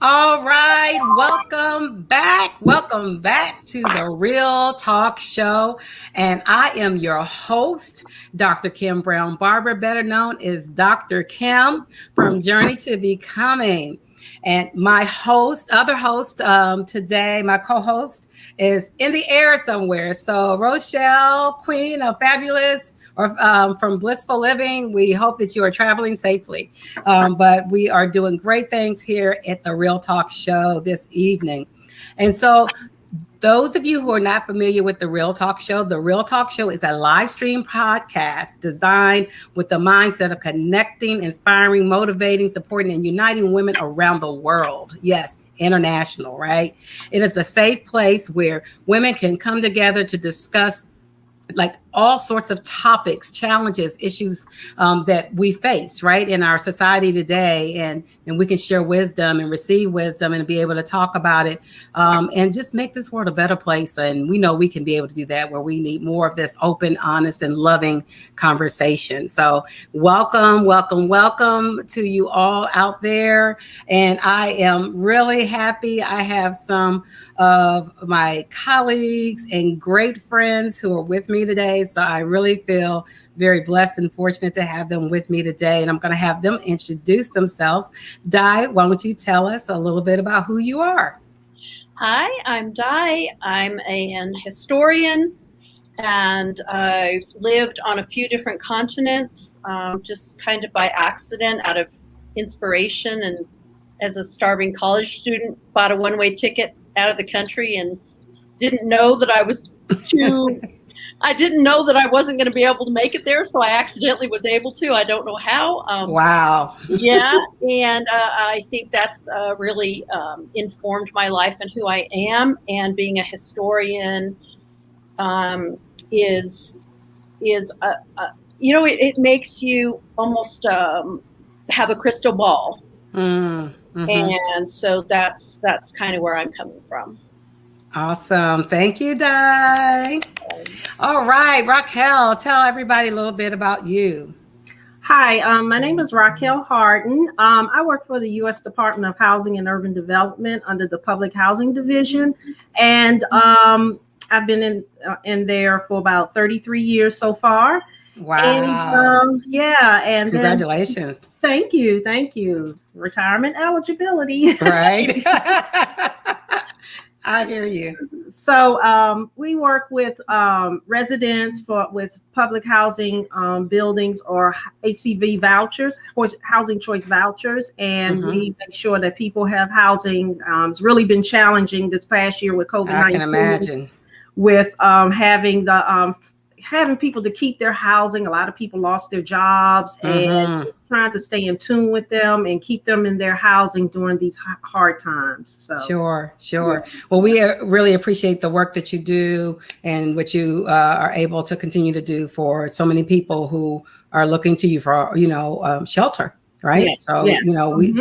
All right, welcome back. Welcome back to the Real Talk Show. And I am your host, Dr. Kim Brown Barber, better known as Dr. Kim from Journey to Becoming. And my other host today, my co host, is in the air somewhere. So, Rochelle, Queen of Fabulous, or from Blissful Living, we hope that you are traveling safely. But we are doing great things here at the Real Talk Show this evening. And so, those of you who are not familiar with the Real Talk Show, the Real Talk Show is a live stream podcast designed with the mindset of connecting, inspiring, motivating, supporting, and uniting women around the world. Yes, international, right? It is a safe place where women can come together to discuss like all sorts of topics, challenges, issues that we face, right, in our society today, and we can share wisdom and receive wisdom and be able to talk about it, and just make this world a better place. And we know we can be able to do that, where we need more of this open, honest, and loving conversation. So welcome, welcome, welcome to you all out there. And I am really happy. I have some of my colleagues and great friends who are with me today. So I really feel very blessed and fortunate to have them with me today. And I'm going to have them introduce themselves. Di, why don't you tell us a little bit about who you are? Hi, I'm Di. I'm an historian, and I've lived on a few different continents, just kind of by accident, out of inspiration. And as a starving college student, bought a one-way ticket out of the country and didn't know that I was too. I didn't know that I wasn't going to be able to make it there, so I accidentally was able to. I don't know how. Wow. Yeah, and I think that's really informed my life and who I am. And being a historian is it makes you almost have a crystal ball, and so that's kind of where I'm coming from. Awesome. Thank you, Di. All right, Raquel, tell everybody a little bit about you. Hi, my name is Raquel Harden. I work for the U.S. Department of Housing and Urban Development under the Public Housing Division, and I've been in there for about 33 years so far. Wow. And, yeah, and congratulations. Thank you. Retirement eligibility. Right. I hear you. So we work with residents with public housing buildings or HCV vouchers, housing choice vouchers, and we make sure that people have housing. It's really been challenging this past year with COVID-19. I can imagine. With having people to keep their housing. A lot of people lost their jobs, and trying to stay in tune with them and keep them in their housing during these hard times. So Sure. Yeah. Well, we really appreciate the work that you do and what you are able to continue to do for so many people who are looking to you for, shelter. Right. Yes. So,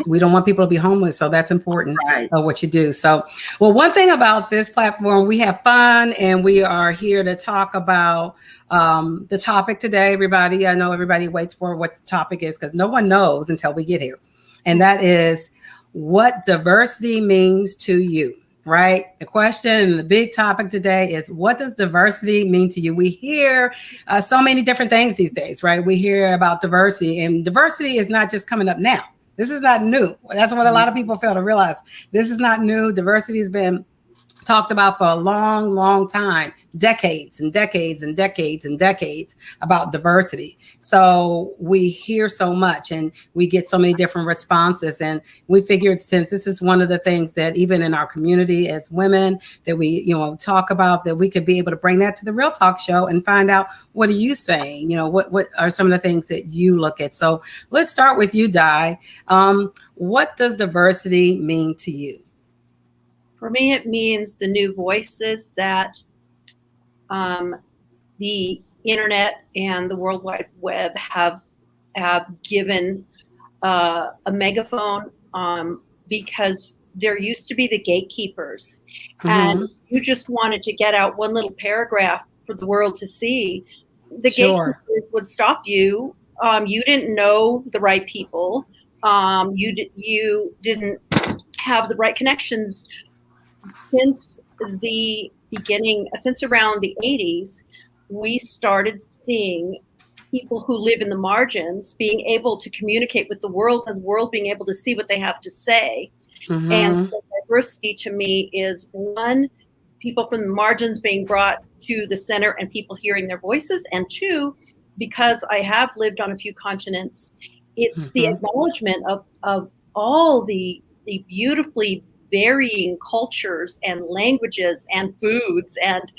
we don't want people to be homeless. So that's important, right, what you do. So, well, one thing about this platform, we have fun and we are here to talk about the topic today. Everybody, I know everybody waits for what the topic is because no one knows until we get here. And that is what diversity means to you. Right. The question and the big topic today is, what does diversity mean to you? We hear so many different things these days, right? We hear about diversity, and diversity is not just coming up now. This is not new. That's what a lot of people fail to realize. This is not new. Diversity has been talked about for a long, long time, decades and decades and decades and decades about diversity. So we hear so much and we get so many different responses. And we figured, since this is one of the things that even in our community as women that we, talk about, that we could be able to bring that to the Real Talk Show and find out, what are you saying? What are some of the things that you look at? So let's start with you, Di. What does diversity mean to you? For me, it means the new voices that the internet and the World Wide Web have given a megaphone, because there used to be the gatekeepers, and you just wanted to get out one little paragraph for the world to see. The gatekeepers would stop you. You didn't know the right people. You didn't have the right connections. Since the beginning, since around the 80s, we started seeing people who live in the margins being able to communicate with the world, and the world being able to see what they have to say. Mm-hmm. And so diversity to me is, one, people from the margins being brought to the center and people hearing their voices, and two, because I have lived on a few continents, it's the acknowledgement of all the beautifully varying cultures and languages and foods and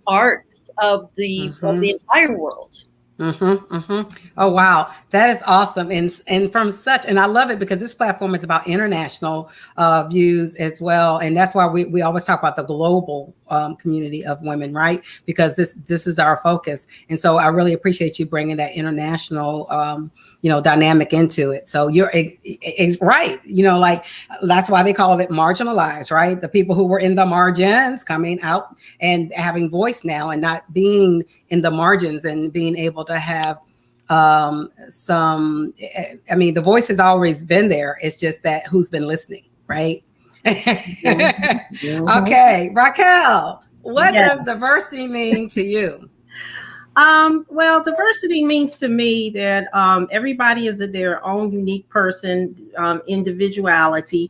arts of the entire world. Oh, wow. That is awesome. And from such, and I love it because this platform is about international views as well. And that's why we always talk about the global community of women, right? Because this is our focus. And so I really appreciate you bringing that international, dynamic into it. So you're right. Like that's why they call it marginalized, right? The people who were in the margins coming out and having voice now and not being in the margins and being able to have the voice has always been there. It's just that who's been listening, right? Okay, Raquel, what does diversity mean to you? Well, diversity means to me that everybody is their own unique person, individuality.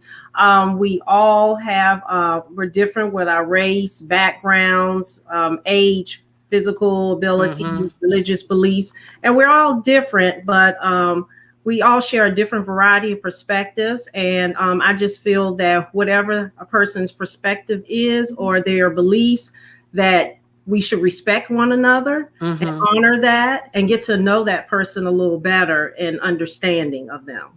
We all have, we're different with our race, backgrounds, age, physical abilities, religious beliefs, and we're all different, but we all share a different variety of perspectives. And I just feel that whatever a person's perspective is or their beliefs, that we should respect one another and honor that and get to know that person a little better and understanding of them.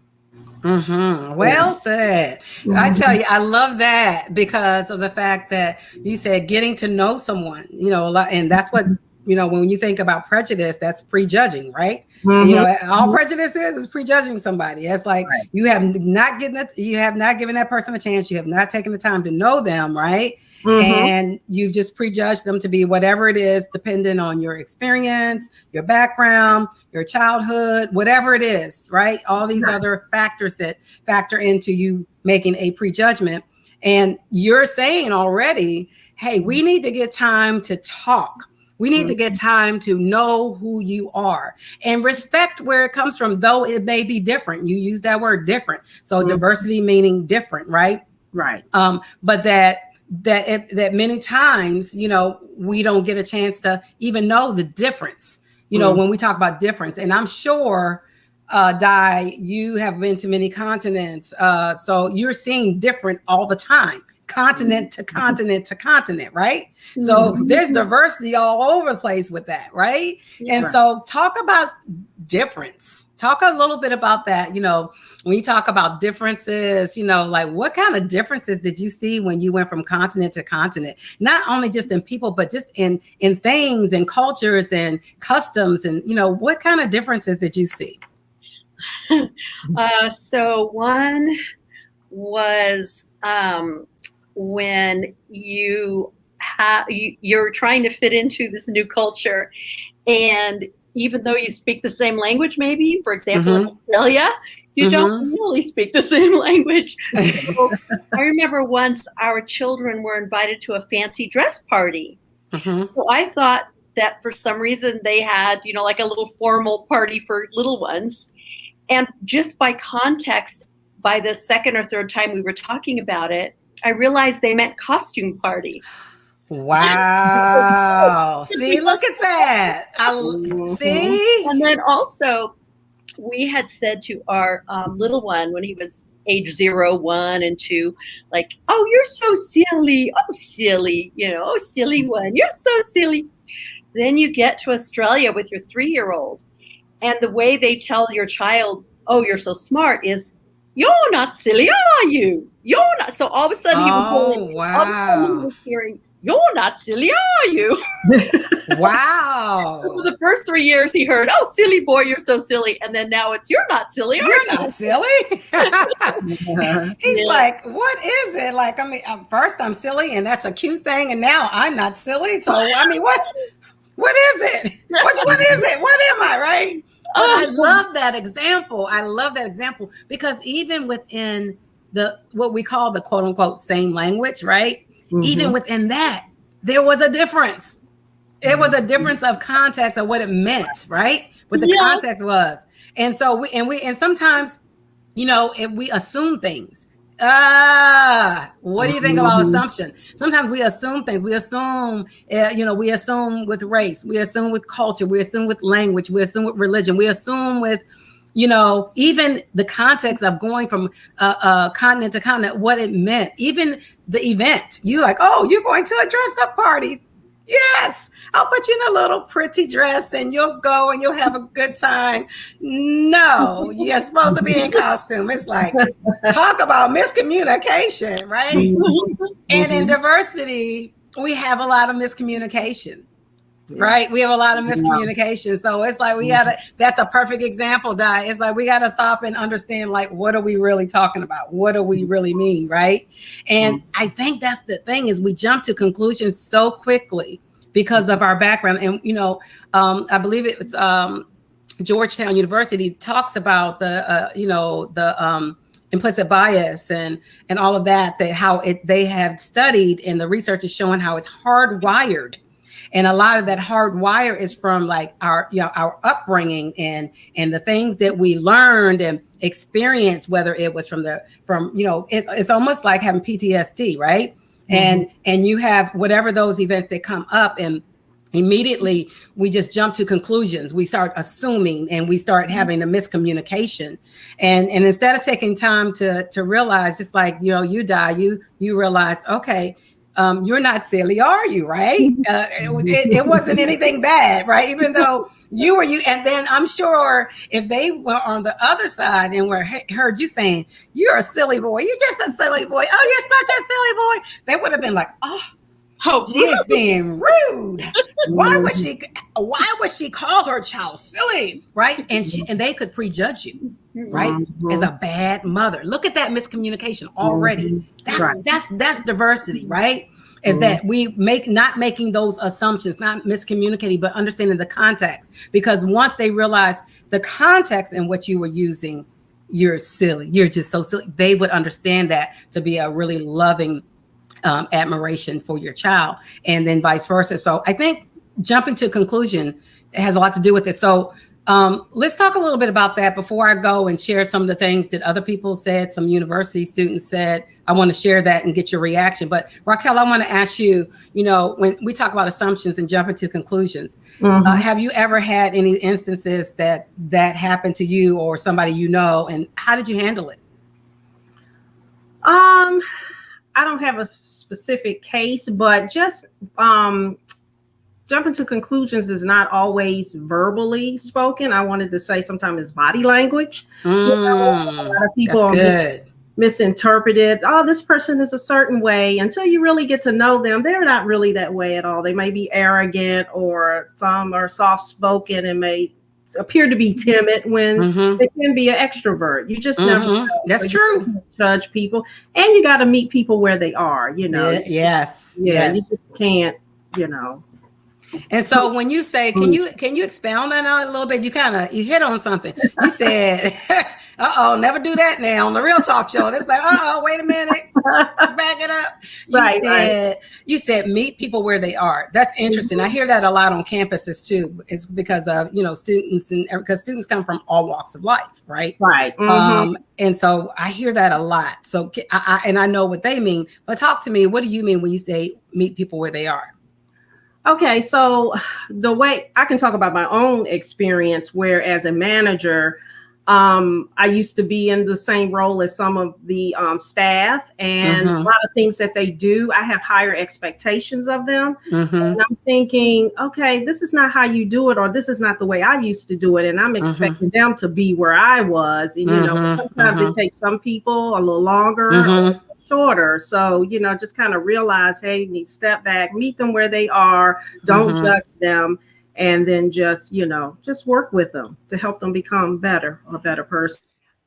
Well said. I tell you, I love that because of the fact that you said getting to know someone, and that's what, when you think about prejudice, that's prejudging, right? All prejudice is prejudging somebody. It's like you have not given that person a chance. You have not taken the time to know them, right? And you've just prejudged them to be whatever it is, depending on your experience, your background, your childhood, whatever it is, right? All these other factors that factor into you making a prejudgment. And you're saying already, hey, we need to get time to talk. We need to get time to know who you are and respect where it comes from, though it may be different. You use that word different. So diversity meaning different, right? Right. But that many times, we don't get a chance to even know the difference, when we talk about difference. And I'm sure, Di, you have been to many continents. So you're seeing different all the time. Continent to continent to continent, right? So there's diversity all over the place with that, right? And so talk about difference. Talk a little bit about that. When you talk about differences, like what kind of differences did you see when you went from continent to continent? Not only just in people, but just in things and cultures and customs and, what kind of differences did you see? So one was when you're trying to fit into this new culture, and even though you speak the same language, maybe, for example, in Australia, you don't really speak the same language. So I remember once our children were invited to a fancy dress party. So I thought that for some reason they had, like a little formal party for little ones. And just by context, by the second or third time we were talking about it, I realized they meant costume party. Wow. See, look at that. See? And then also, we had said to our little one when he was age 0, 1, and 2, like, oh, you're so silly. Oh, silly. Oh, silly one. You're so silly. Then you get to Australia with your 3-year-old. And the way they tell your child, oh, you're so smart, is, you're not silly, are you? You're not. So all of a sudden he was hearing, you're not silly, are you? Wow. For the first 3 years he heard, oh, silly boy, you're so silly. And then now it's, you're not silly, are you? You're not silly. He's like, what is it? Like, first I'm silly and that's a cute thing. And now I'm not silly. So, what is it? What is it? What am I, right? But I love that example. I love that example because even within the what we call the quote unquote same language, right? Mm-hmm. Even within that, there was a difference. It was a difference of context of what it meant, right? What the context was. And so we sometimes, if we assume things. What do you think about assumption? Sometimes we assume things. We assume, we assume with race, we assume with culture, we assume with language, we assume with religion, we assume with, even the context of going from continent to continent, what it meant, even the event. You like, oh, you're going to a dress-up party. Yes, I'll put you in a little pretty dress and you'll go and you'll have a good time. No, you're supposed to be in costume. It's like, talk about miscommunication, right? Mm-hmm. And in diversity, we have a lot of miscommunication, right? We have a lot of miscommunication. So it's like that's a perfect example, Di. It's like we got to stop and understand, like, what are we really talking about? What do we really mean, right? And I think that's the thing is we jump to conclusions so quickly because of our background. And, I believe it was Georgetown University talks about the implicit bias and all of that how they have studied, and the research is showing how it's hardwired. And a lot of that hardwire is from like our upbringing and the things that we learned and experienced, whether it was it's almost like having PTSD, right? Mm-hmm. And you have whatever those events that come up, and immediately we just jump to conclusions. We start assuming and we start having a miscommunication. And instead of taking time to realize, just like, you realize, okay, you're not silly, are you? Right? It wasn't anything bad, right? Even though you were you. And then I'm sure if they were on the other side and heard you saying, you're a silly boy, you're just a silly boy. Oh, you're such a silly boy. They would have been like, she is being rude. Why would she call her child silly? Right? And they could prejudge you, right? Mm-hmm. As a bad mother. Look at that miscommunication already. That's diversity, right? Is that we not making those assumptions, not miscommunicating, but understanding the context. Because once they realize the context in which you were using, you're silly, you're just so silly, they would understand that to be a really loving admiration for your child, and then vice versa. So I think jumping to conclusion has a lot to do with it. So let's talk a little bit about that before I go and share some of the things that other people said, some university students said. I want to share that and get your reaction. But Raquel, I want to ask you, when we talk about assumptions and jumping to conclusions, have you ever had any instances that happened to you or somebody and how did you handle it? I don't have a specific case, but just jumping to conclusions is not always verbally spoken. I wanted to say sometimes it's body language. A lot of people misinterpret it. Oh, this person is a certain way. Until you really get to know them, they're not really that way at all. They may be arrogant, or some are soft-spoken and may appear to be timid when they can be an extrovert. You just never know. That's true. Judge people, and you got to meet people where they are. Yes. You just can't. And so when you say, can you expound on that a little bit? You hit on something. You said, never do that now on the Real Talk Show. It's like, wait a minute, back it up. You said meet people where they are. That's interesting. I hear that a lot on campuses too. It's because of, students, and because students come from all walks of life, right? Right. And so I hear that a lot. So I know what they mean, but talk to me. What do you mean when you say meet people where they are? Okay, so the way I can talk about my own experience, where as a manager, I used to be in the same role as some of the staff, and a lot of things that they do, I have higher expectations of them. And I'm thinking, okay, this is not how you do it, or this is not the way I used to do it. And I'm expecting them to be where I was. And, sometimes it takes some people a little longer. Shorter. So, just kind of realize, hey, you need to step back, meet them where they are, don't judge them, and then just work with them to help them become a better person.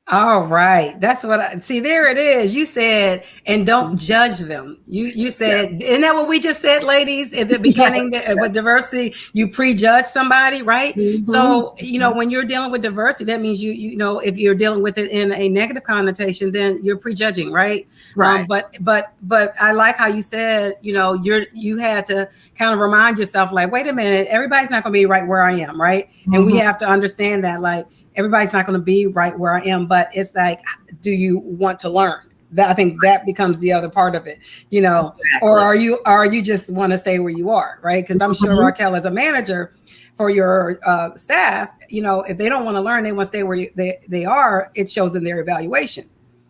All right. That's what I see. There it is. You said, and don't judge them. You said, isn't that what we just said, ladies, at the beginning that, with diversity, you prejudge somebody, right? Mhm. So, when you're dealing with diversity, that means you know, if you're dealing with it in a negative connotation, then you're prejudging, right? Right. But I like how you said, you had to kind of remind yourself, like, wait a minute, everybody's not going to be right where I am, right? And we have to understand that, like, everybody's not going to be right where I am, but it's like, do you want to learn? That, I think that becomes the other part of it, Exactly. or are you just want to stay where you are, right? Because I'm sure Raquel, as a manager for your staff, if they don't want to learn, they want to stay where they are. It shows in their evaluation.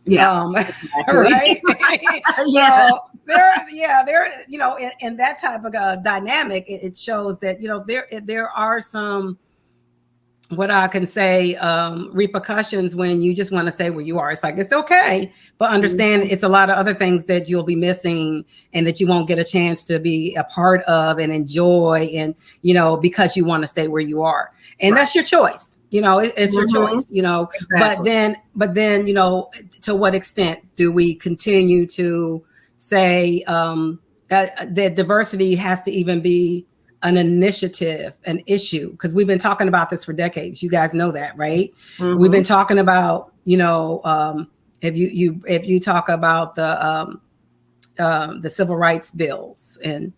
Yeah. Right. Yeah. So there, in that type of dynamic, it shows that there are some, what I can say, repercussions when you just want to stay where you are. It's like, it's okay, but understand it's a lot of other things that you'll be missing and that you won't get a chance to be a part of and enjoy, and because you want to stay where you are. And that's your choice. It's your choice, Exactly. but then, to what extent do we continue to say that diversity has to even be an initiative, an issue? Because we've been talking about this for decades. You guys know that, right? We've been talking about, if you talk about the civil rights bills and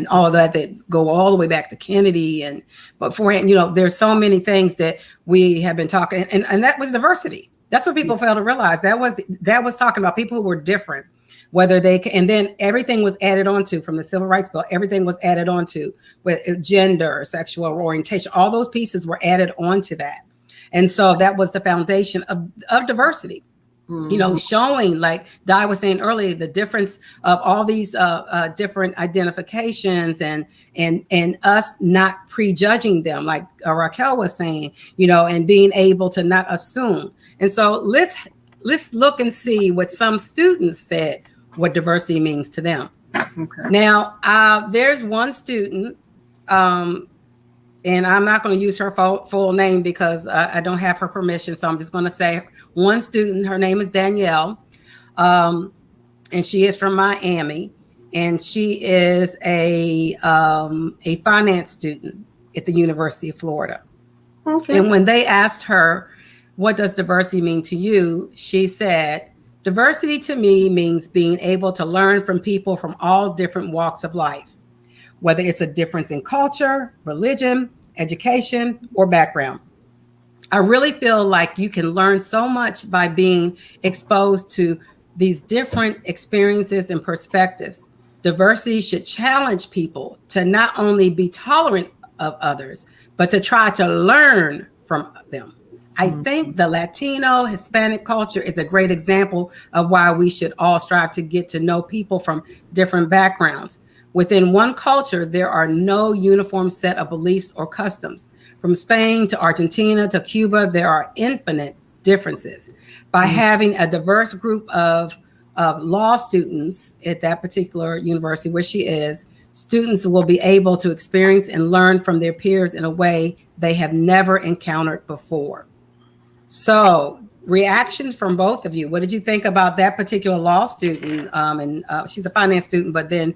all that go all the way back to Kennedy, and beforehand, there's so many things that we have been talking, and that was diversity. That's what people fail to realize. That was talking about people who were different, whether they can, and then everything was added onto from the civil rights bill. Everything was added onto with gender, sexual orientation. All those pieces were added onto that, and so that was the foundation of diversity. Showing, like Di was saying earlier, the difference of all these different identifications, and us not prejudging them, like Raquel was saying, and being able to not assume. And so let's look and see what some students said what diversity means to them. Okay. Now, there's one student, and I'm not going to use her full name because I don't have her permission. So I'm just going to say one student. Her name is Danielle, and she is from Miami, and she is a finance student at the University of Florida. Okay. And when they asked her, what does diversity mean to you? She said, diversity to me means being able to learn from people from all different walks of life, whether it's a difference in culture, religion, education, or background. I really feel like you can learn so much by being exposed to these different experiences and perspectives. Diversity should challenge people to not only be tolerant of others, but to try to learn from them. I think the Latino, Hispanic culture is a great example of why we should all strive to get to know people from different backgrounds. Within one culture, there are no uniform set of beliefs or customs. From Spain to Argentina to Cuba, there are infinite differences. By having a diverse group of law students at that particular university where she is, students will be able to experience and learn from their peers in a way they have never encountered before. So, reactions from both of you. What did you think about that particular law student? And she's a finance student, but then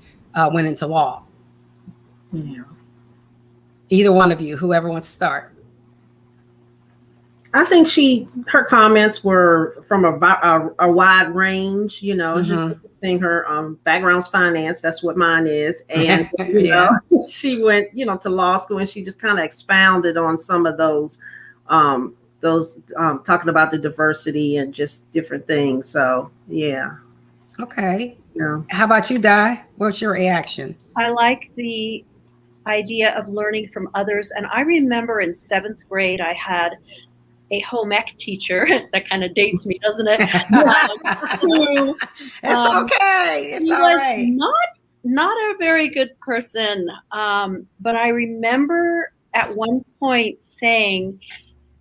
went into law. Yeah. Either one of you, whoever wants to start. I think her comments were from a wide range. Just interesting. Her background's finance. That's what mine is, and she went to law school, and she just kind of expounded on some of those talking about the diversity and just different things. So yeah. Okay. Yeah. How about you, Di? What's your reaction? I like the idea of learning from others. And I remember in 7th grade, I had a home ec teacher. That kind of dates me, doesn't it? It's okay. It's all right. Not a very good person. But I remember at one point saying,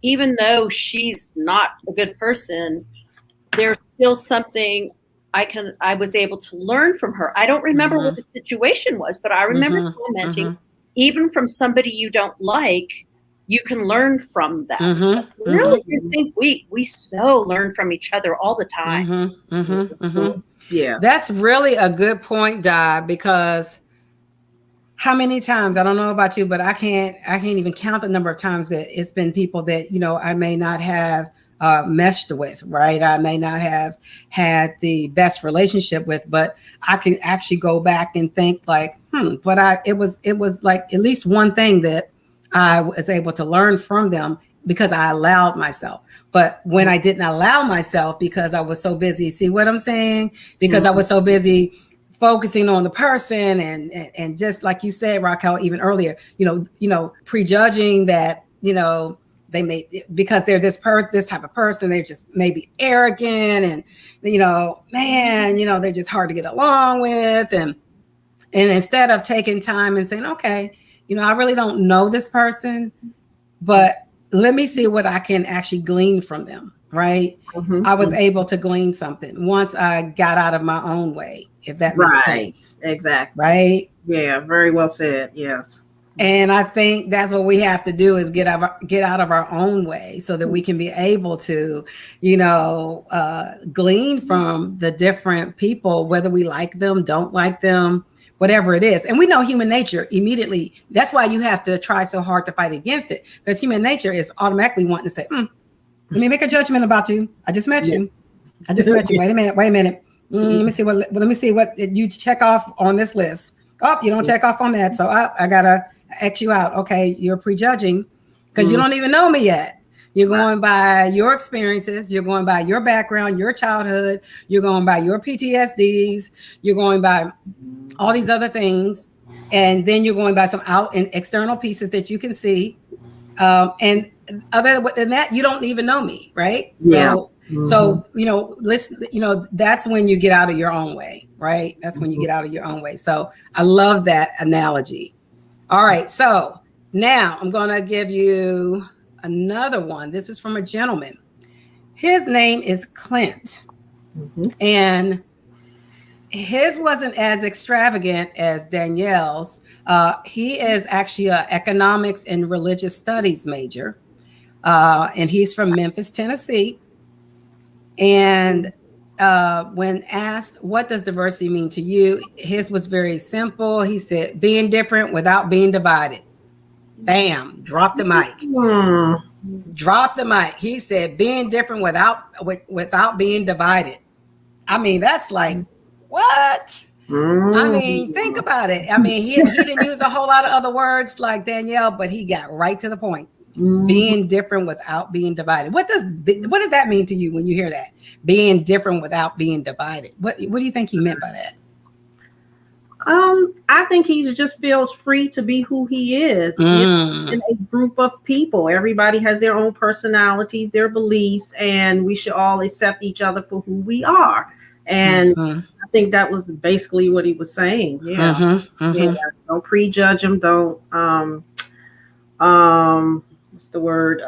even though she's not a good person, there's still something I was able to learn from her. I don't remember what the situation was, but I remember commenting, even from somebody you don't like, you can learn from that. Mm-hmm. I really do think we so learn from each other all the time. Mm-hmm. Mm-hmm. Mm-hmm. Yeah. That's really a good point, Di, because how many times, I don't know about you, but I can't even count the number of times that it's been people that, you know, I may not have meshed with, right? I may not have had the best relationship with, but I can actually go back and think like, but it was like at least one thing that I was able to learn from them because I allowed myself. But when I didn't allow myself because I was so busy, see what I'm saying? Because I was so busy focusing on the person and just like you said, Raquel, even earlier, you know, prejudging that, you know, they may, because they're this type of person, they're just maybe arrogant and, you know, man, you know, they're just hard to get along with. And instead of taking time and saying, okay, you know, I really don't know this person, but let me see what I can actually glean from them. Right. I was able to glean something once I got out of my own way, if that makes sense. Exactly. Right. Yeah. Very well said. Yes. And I think that's what we have to do is get out of our own way so that we can be able to, you know, glean from the different people, whether we like them, don't like them, whatever it is. And we know human nature immediately. That's why you have to try so hard to fight against it, because human nature is automatically wanting to say, let me make a judgment about you. I just met you. Wait a minute. Let me see what you check off on this list. Oh, you don't check off on that. So I gotta X you out. Okay, you're prejudging because you don't even know me yet. You're going by your experiences. You're going by your background, your childhood. You're going by your PTSDs. You're going by all these other things. And then you're going by some out and external pieces that you can see. And other than that, you don't even know me, right? Yeah. So, you know, that's when you get out of your own way, right? That's when you get out of your own way. So I love that analogy. All right. So now I'm going to give you another one. This is from a gentleman. His name is Clint. And his wasn't as extravagant as Danielle's. He is actually an economics and religious studies major. And he's from Memphis, Tennessee. And when asked, what does diversity mean to you? His was very simple. He said, being different without being divided. Bam, drop the mic. Drop the mic. He said, being different without being divided. I mean, that's like, what? I mean, think about it. I mean, he didn't use a whole lot of other words like Danielle, but he got right to the point. Being different without being divided. What does that mean to you when you hear that? Being different without being divided. What do you think he meant by that? I think he just feels free to be who he is in a group of people. Everybody has their own personalities, their beliefs, and we should all accept each other for who we are. And I think that was basically what he was saying. Yeah. Yeah. Don't prejudge him. Don't what's the word?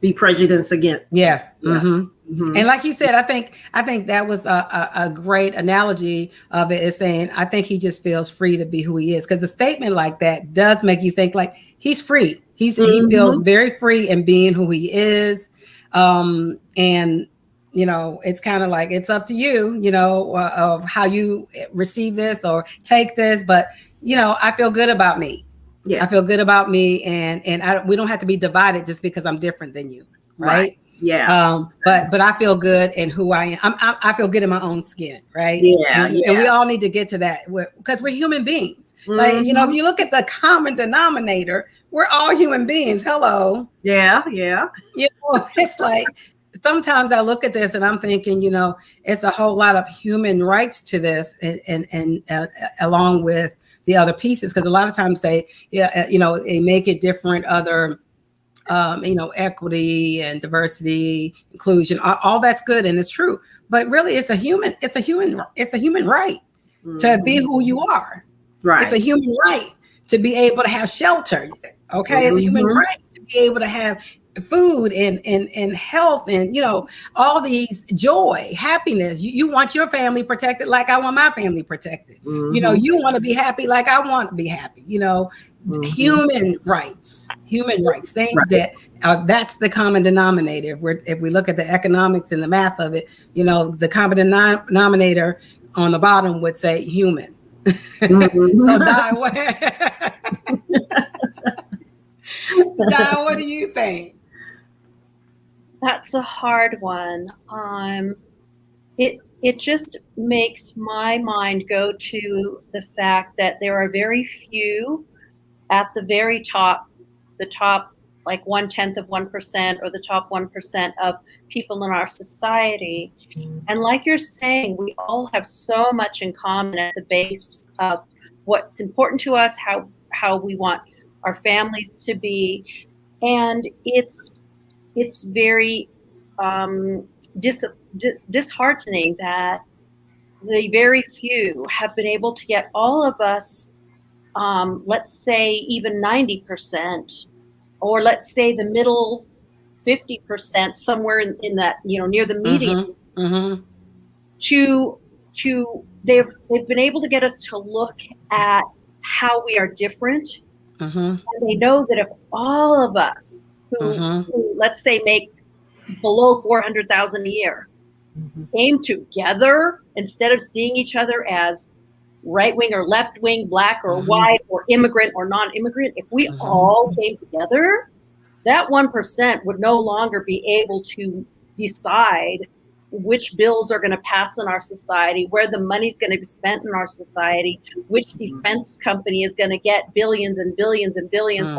Be prejudiced against. Yeah. And like you said, I think that was a great analogy of it, is saying, I think he just feels free to be who he is. Because a statement like that does make you think like he's free. He feels very free in being who he is. And you know, it's kind of like, it's up to you, you know, of how you receive this or take this. But, you know, I feel good about me. Yeah. I feel good about me. And we don't have to be divided just because I'm different than you. Right. Yeah. But I feel good in who I am. I feel good in my own skin. Right. Yeah. And we all need to get to that because we're human beings. Like, you know, if you look at the common denominator, we're all human beings. Hello. Yeah. Yeah. You know, it's like, sometimes I look at this and I'm thinking, you know, it's a whole lot of human rights to this, and along with the other pieces, because a lot of times they make it different. Other, you know, equity and diversity, inclusion, all that's good and it's true. But really, it's a human right to be who you are. Right. It's a human right to be able to have shelter. Okay, it's a human right to be able to have food and health and, you know, all these joy, happiness. You want your family protected like I want my family protected. Mm-hmm. You know, you want to be happy like I want to be happy. You know, human rights, things that that's the common denominator. If we look at the economics and the math of it, you know, the common denominator on the bottom would say human. So Di, what do you think? That's a hard one. It just makes my mind go to the fact that there are very few at the very top, the top like 1/10 of 1% or the top 1% of people in our society. And like you're saying, we all have so much in common at the base of what's important to us, how we want our families to be, and it's very disheartening that the very few have been able to get all of us, let's say even 90%, or let's say the middle 50%, somewhere in that, you know, near the median, they've been able to get us to look at how we are different. And they know that if all of us who let's say make below 400,000 a year came together, instead of seeing each other as right wing or left wing, black or white, or immigrant or non-immigrant, if we all came together, that 1% would no longer be able to decide which bills are going to pass in our society, where the money's going to be spent in our society, which defense company is going to get billions and billions and billions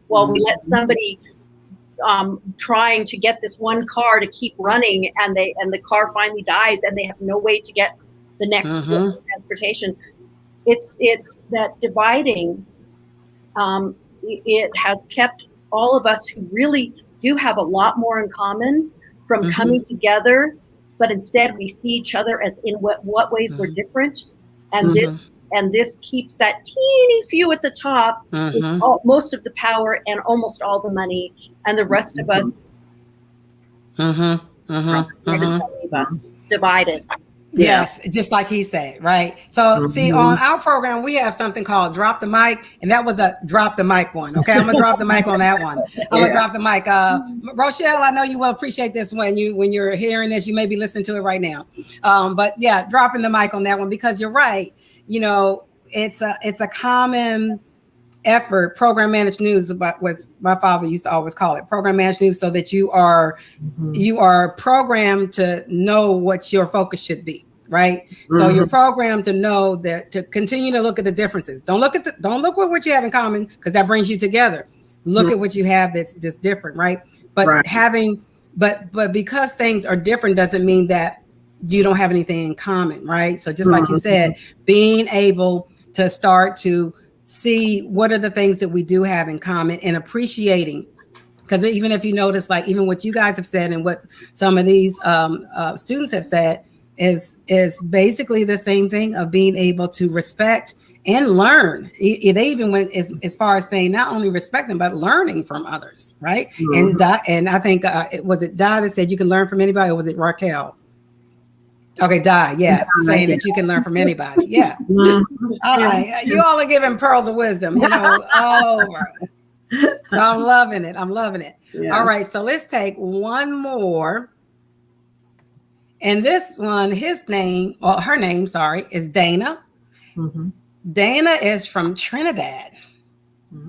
while we let somebody trying to get this one car to keep running, and the car finally dies and they have no way to get the next transportation. It's that dividing. It has kept all of us who really do have a lot more in common from coming together, but instead we see each other as in what ways we're different, and this keeps that teeny few at the top with most of the power and almost all the money, and the rest of us divided. Yes, just like he said, right? So see, on our program, we have something called Drop the Mic, and that was a drop the mic one. Okay, I'm gonna drop the mic on that one. I'm gonna drop the mic. Rochelle, I know you will appreciate this when you're hearing this. You may be listening to it right now. But yeah, dropping the mic on that one, because you're right. You know, it's a common effort. Program managed news, was my father used to always call it, program managed news, so that you are programmed to know what your focus should be, right? So you're programmed to know that, to continue to look at the differences. Don't look at what you have in common, because that brings you together. Look at what you have that's different, right? But but because things are different doesn't mean that you don't have anything in common, right? So just like you said, being able to start to see what are the things that we do have in common, and appreciating, because even if you notice, like even what you guys have said and what some of these students have said is basically the same thing of being able to respect and learn. They even went as far as saying not only respecting but learning from others, right? And I think was it Di that said you can learn from anybody, or was it Raquel? Okay, Di, saying that you can learn from anybody. Yeah. You all are giving pearls of wisdom, you know, all over. So I'm loving it. Yeah. All right, so let's take one more. And this one, her name, is Dana. Dana is from Trinidad.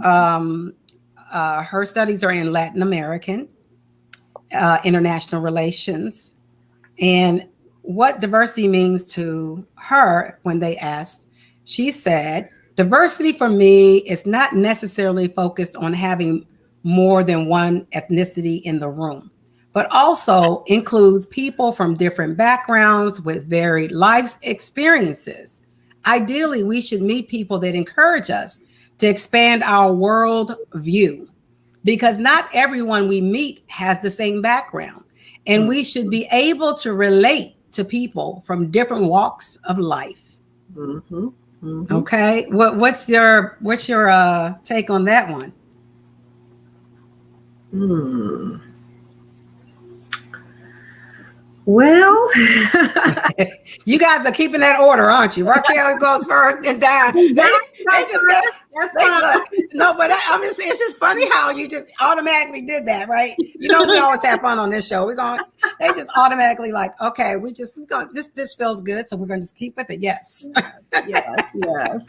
Her studies are in Latin American, international relations, and what diversity means to her. When they asked, she said, diversity for me is not necessarily focused on having more than one ethnicity in the room, but also includes people from different backgrounds with varied life experiences. Ideally, we should meet people that encourage us to expand our world view, because not everyone we meet has the same background, and we should be able to relate to people from different walks of life. Okay, what's your take on that one? Hmm. Well, You guys are keeping that order, aren't you? Raquel goes first and Don. They just got, that's they fine. look. No, but I mean, it's just funny how you just automatically did that, right? You know, we always have fun on this show. They just automatically like, okay, we're going, this feels good. So we're going to just keep with it. Yes. Yes.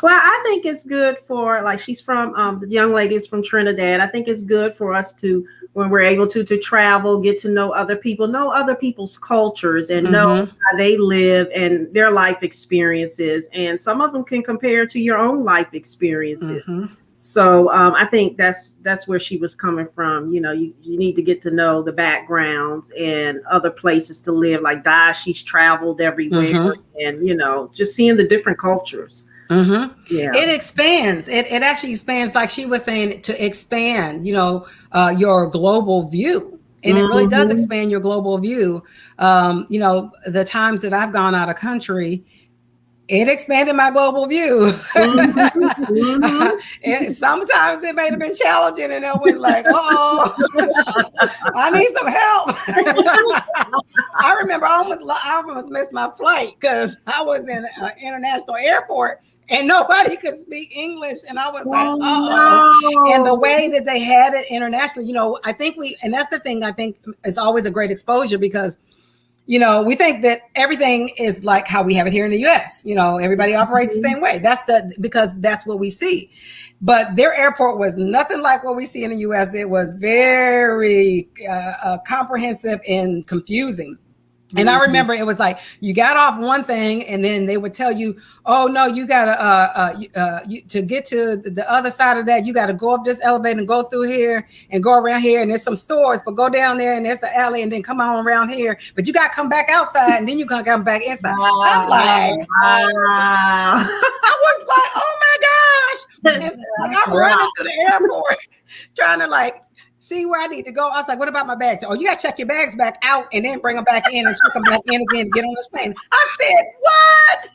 Well, I think it's good for, like, she's from, the young lady is from Trinidad. I think it's good for us to, when we're able to travel, get to know other people, know other people's cultures, and know how they live and their life experiences. And some of them can compare to your own life experiences. So I think that's where she was coming from. You know, you need to get to know the backgrounds and other places to live. Like Di, she's traveled everywhere, and, you know, just seeing the different cultures. Yeah. It expands. It actually expands, like she was saying, to expand, you know, your global view. And it really does expand your global view. You know, the times that I've gone out of country, it expanded my global view. And sometimes it may have been challenging, and it was like, oh, I need some help. I remember I almost missed my flight because I was in an international airport and nobody could speak English. And I was like, uh-oh. No. And the way that they had it internationally, you know, I think and that's the thing, I think is always a great exposure, because, you know, we think that everything is like how we have it here in the US. You know, everybody operates the same way. Because that's what we see. But their airport was nothing like what we see in the US. It was very comprehensive and confusing. And I remember it was like, you got off one thing and then they would tell you, oh no, you gotta, to get to the other side of that, you gotta go up this elevator and go through here and go around here, and there's some stores, but go down there and there's the alley, and then come on around here, but you gotta come back outside and then you can come back inside. I'm like, I was like, oh my gosh. Like, I'm running to the airport trying to like see where I need to go. I was like, what about my bags? Oh, you got to check your bags back out and then bring them back in and check them back in again, get on this plane. I said, what?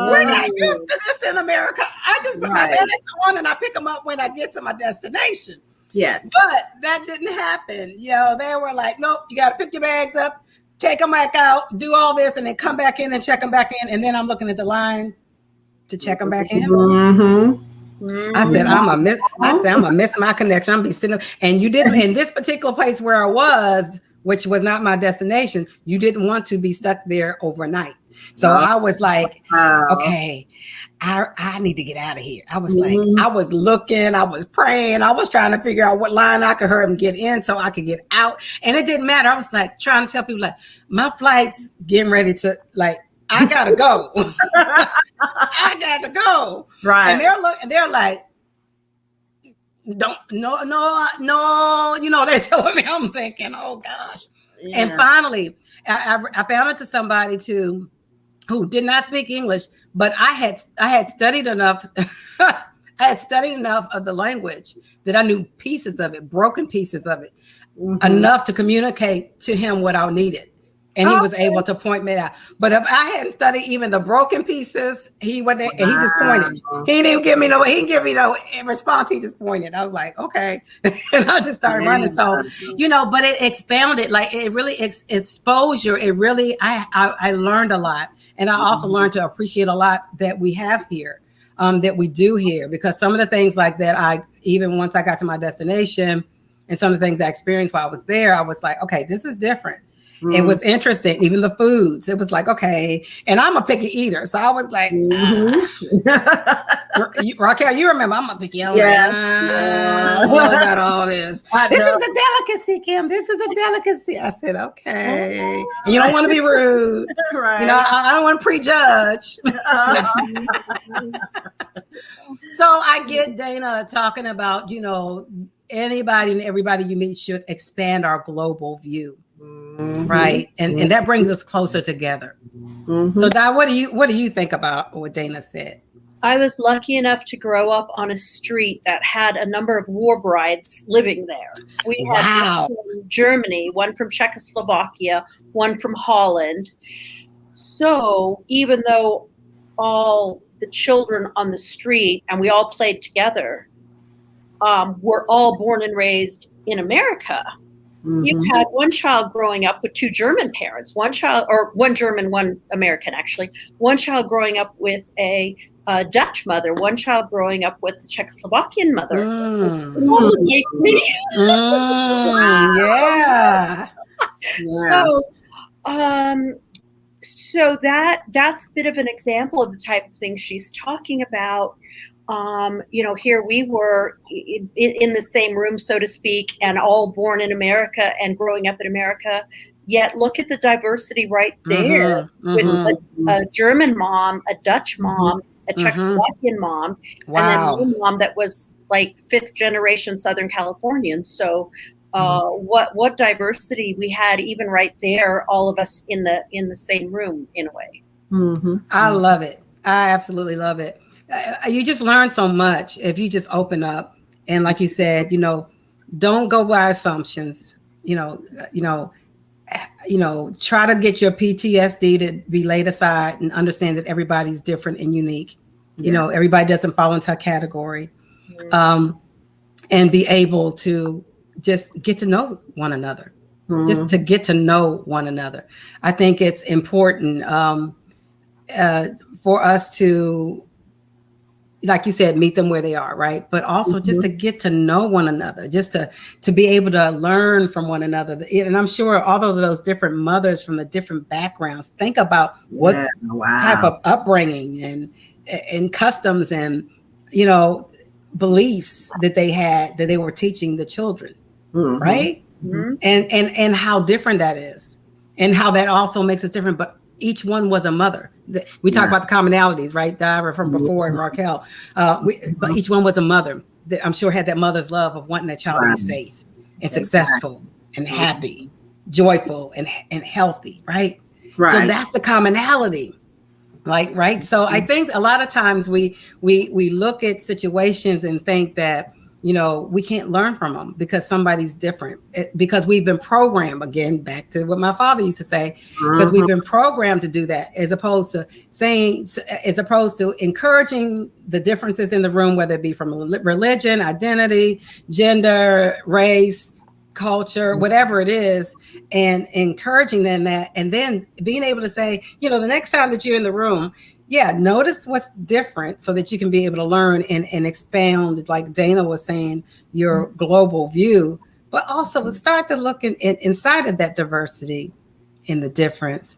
We're not used to this in America. I just put my bags on and I pick them up when I get to my destination. Yes. But that didn't happen. You know, they were like, nope, you got to pick your bags up, take them back out, do all this, and then come back in and check them back in. And then I'm looking at the line to check them back in. I said, I'm gonna miss my connection. I'm be sitting, and you didn't in this particular place where I was, which was not my destination. You didn't want to be stuck there overnight. So I was like, okay, I need to get out of here. I was like, I was looking, I was praying, I was trying to figure out what line I could hurry and get in so I could get out. And it didn't matter. I was like trying to tell people, like, my flight's getting ready to, like, I gotta go. I got to go. Right. And they're like, no, you know, they're telling me. I'm thinking, oh gosh. Yeah. And finally, I found it to somebody who did not speak English, but I had studied enough. I had studied enough of the language that I knew pieces of it, broken pieces of it, enough to communicate to him what I needed. And he was able to point me out. But if I hadn't studied even the broken pieces, he went there and he just pointed. He didn't give me no response. He just pointed. I was like, okay. And I just started running. So, you know, but it expounded, like it really exposure. It really, I learned a lot. And I also learned to appreciate a lot that we have here, that we do here, because some of the things like that, even once I got to my destination and some of the things I experienced while I was there, I was like, okay, this is different. It was interesting. Even the foods, it was like, okay. And I'm a picky eater. So I was like, Raquel, you remember, I'm a picky eater. I know about all this. This is a delicacy, Kim. This is a delicacy. I said, okay. And you don't want to be rude. Right. You know, I don't want to prejudge. So I get Dana talking about, you know, anybody and everybody you meet should expand our global view. Right. And that brings us closer together. So Di, what do you think about what Dana said? I was lucky enough to grow up on a street that had a number of war brides living there. We had one from Germany, one from Czechoslovakia, one from Holland. So even though all the children on the street and we all played together, were all born and raised in America, Mhm. you had one child growing up with two German parents, one German, one American, actually. One child growing up with a Dutch mother, one child growing up with a Czechoslovakian mother. It wasn't like me. Yeah. Yeah. So that's a bit of an example of the type of thing she's talking about. Here we were in the same room, so to speak, and all born in America and growing up in America. Yet look at the diversity right there with a German mom, a Dutch mom, a Czechoslovakian mom, and then one mom that was like fifth generation Southern Californian. So what diversity we had even right there, all of us in the same room in a way. I love it. I absolutely love it. You just learn so much if you just open up and, like you said, don't go by assumptions. Try to get your PTSD to be laid aside and understand that everybody's different and unique. Everybody doesn't fall into a category, and be able to just get to know one another, just to get to know one another. I think it's important for us to, like you said, meet them where they are, right? But also just to get to know one another, just to be able to learn from one another. And I'm sure all of those different mothers from the different backgrounds, think about what type of upbringing and customs and, beliefs that they had, that they were teaching the children, right? And how different that is, and how that also makes us different. But each one was a mother. We talk about the commonalities, right? Dara from before and Raquel, but each one was a mother that I'm sure had that mother's love of wanting that child to be safe and successful and happy, joyful and healthy, right? So that's the commonality, right? So I think a lot of times we look at situations and think that, we can't learn from them because somebody's different, because we've been programmed, again, back to what my father used to say, because we've been programmed to do that, as opposed to encouraging the differences in the room, whether it be from religion, identity, gender, race, culture, whatever it is, and encouraging them that, and then being able to say, the next time that you're in the room, notice what's different so that you can be able to learn and expand, like Dana was saying, your global view, but also start to look inside of that diversity in the difference.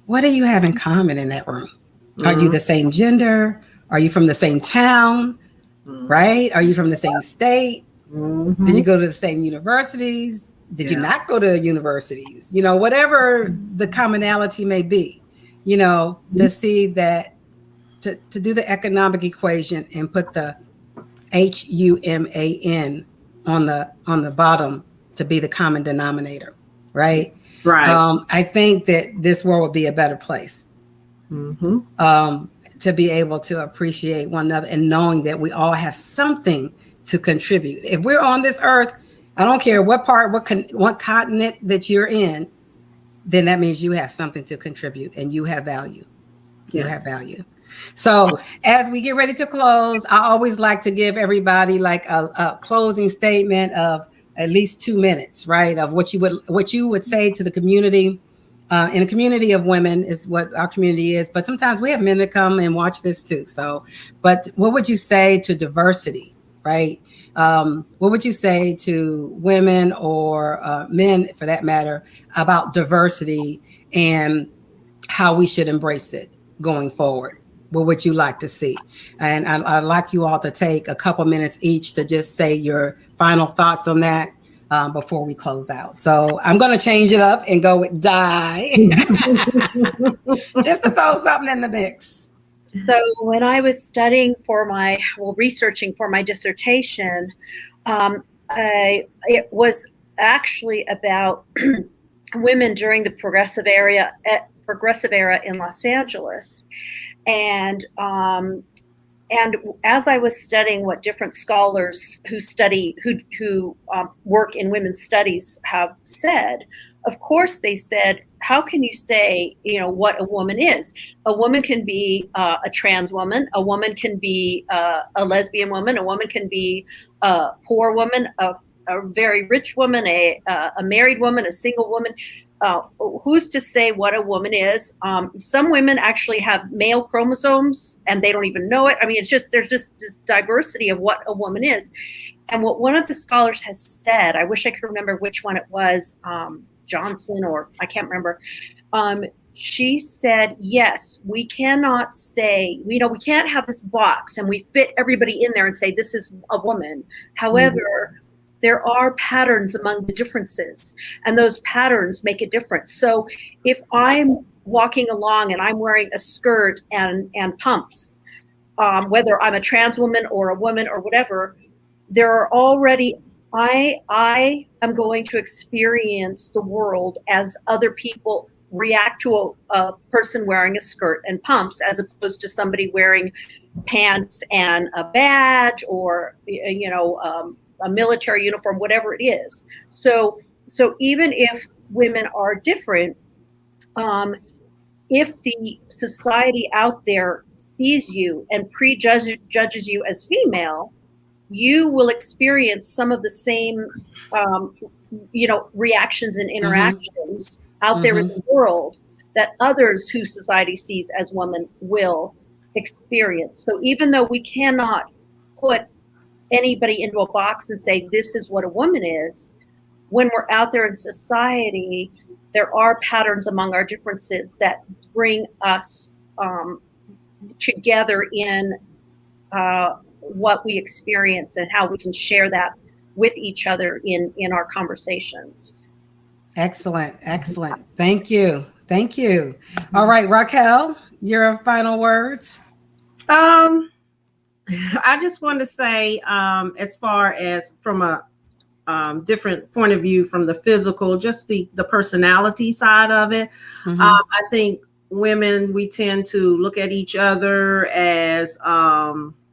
What do you have in common in that room? Are you the same gender? Are you from the same town? Right? Are you from the same state? Did you go to the same universities? Did you not go to universities? Whatever the commonality may be. To see that, to do the economic equation and put the HUMAN on the bottom to be the common denominator, right? I think that this world would be a better place to be able to appreciate one another and knowing that we all have something to contribute. If we're on this earth, I don't care what part, what continent that you're in, then that means you have something to contribute and you have value. You have value. So as we get ready to close, I always like to give everybody like a closing statement of at least 2 minutes, right? Of what you would say to the community. In a community of women is what our community is, but sometimes we have men that come and watch this too. So, but what would you say to diversity, right? What would you say to women or men, for that matter, about diversity and how we should embrace it going forward? What would you like to see? And I'd like you all to take a couple minutes each to just say your final thoughts on that before we close out. So I'm going to change it up and go with Di, just to throw something in the mix. So when I was researching for my dissertation, it was actually about women during the progressive era in Los Angeles, and as I was studying what different scholars who work in women's studies have said, of course they said, how can you say, what a woman is? A woman can be a trans woman. A woman can be a lesbian woman. A woman can be a poor woman, a very rich woman, a married woman, a single woman. Who's to say what a woman is? Some women actually have male chromosomes and they don't even know it. I mean, there's just this diversity of what a woman is. And what one of the scholars has said, I wish I could remember which one it was, Johnson, or I can't remember. She said, yes, we cannot say, we can't have this box and we fit everybody in there and say this is a woman. However, there are patterns among the differences, and those patterns make a difference. So if I'm walking along and I'm wearing a skirt and pumps, whether I'm a trans woman or a woman or whatever, there are already, I am going to experience the world as other people react to a person wearing a skirt and pumps, as opposed to somebody wearing pants and a badge, or a military uniform, whatever it is. So even if women are different, if the society out there sees you and prejudges you as female, you will experience some of the same, reactions and interactions out there in the world that others who society sees as women will experience. So even though we cannot put anybody into a box and say this is what a woman is, when we're out there in society, there are patterns among our differences that bring us together in what we experience and how we can share that with each other in our conversations. Excellent. Thank you. All right, Raquel, your final words. I just want to say, as far as from a different point of view from the physical, just the personality side of it. I think women, we tend to look at each other as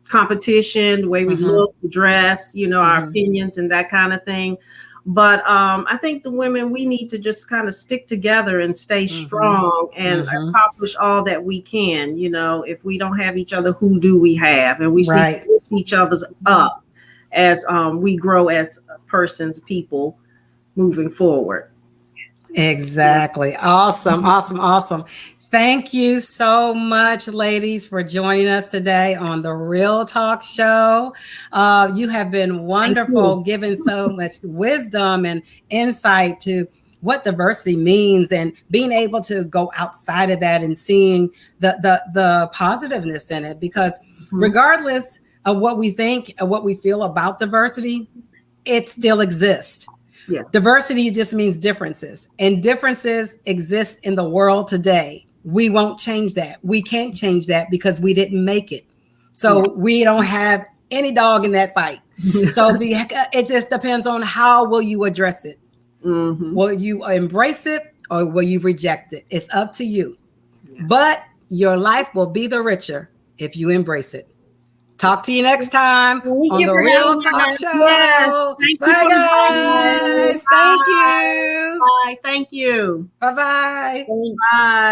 competition, the way we look, dress, our opinions and that kind of thing. But I think the women, we need to just kind of stick together and stay strong and accomplish all that we can. If we don't have each other, who do we have? And we should lift each other's up as we grow as persons, people moving forward. Exactly. Awesome. Thank you so much, ladies, for joining us today on the Real Talk Show. You have been wonderful, giving so much wisdom and insight to what diversity means, and being able to go outside of that and seeing the positiveness in it. Because regardless of what we think and what we feel about diversity, it still exists. Yeah. Diversity just means differences, and differences exist in the world today. We won't change that. We can't change that because we didn't make it. So we don't have any dog in that fight. So it just depends on how will you address it. Will you embrace it or will you reject it? It's up to you. But your life will be the richer if you embrace it. Talk to you next time on the Real Talk Show. Yes. Bye, guys. Thank you. Bye. Thank you. Bye-bye. Thanks. Bye.